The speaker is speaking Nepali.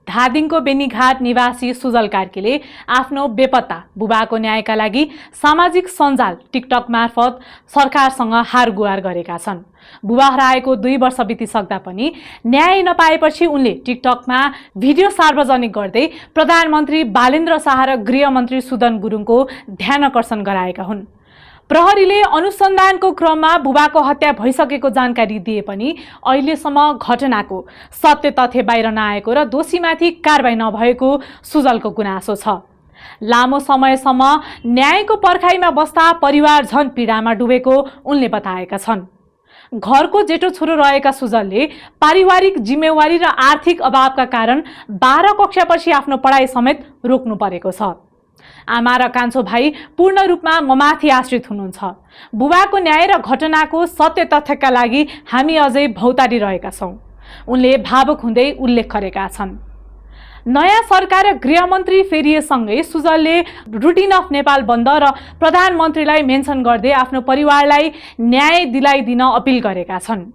धादिङको बेनीघाट निवासी सुजल कार्कीले आफ्नो बेपत्ता बुबाको न्यायका लागि सामाजिक सञ्जाल टिकटक मार्फत सरकारसँग हारगुहार गरेका छन्। बुबा हराएको 2 वर्ष बितिसक्दा पनि न्याय नपाएपछि उनले टिकटकमा भिडियो सार्वजनिक गर्दै प्रधानमन्त्री बालेन्द्र शाह र गृहमन्त्री सुदन गुरुङको ध्यानकर्षण गराएका हुन्। प्रहरीले अनुसन्धानको क्रममा बुबाको हत्या भइसकेको जानकारी दिए पनि अहिलेसम्म घटनाको सत्य तथ्य बाहिर नआएको र दोषीमाथि कारबाही नभएको सुजलको गुनासो छ। लामो समयसम्म न्यायको पर्खाइमा बस्दा परिवार झन पीडामा डुबेको उनले बताएका छन्। घरको जेठो छोरो रहेका सुजलले पारिवारिक जिम्मेवारी र आर्थिक अभावका कारण 12 कक्षापछि आफ्नो पढाइ समेत रोक्नु परेको छ। आमा र कान्छो भाइ पूर्ण रूपमा ममाथि आश्रित हुनुहुन्छ। बुबाको न्याय र घटनाको सत्य तथ्यका लागि हामी अझै भौतारी रहेका छौँ, उनले भावुक हुँदै उल्लेख गरेका छन्। नयाँ सरकार र गृहमन्त्री फेरिएसँगै सुजलले रुटिन अफ नेपाल बन्द र प्रधानमन्त्रीलाई मेन्सन गर्दै आफ्नो परिवारलाई न्याय दिलाइदिन अपिल गरेका छन्।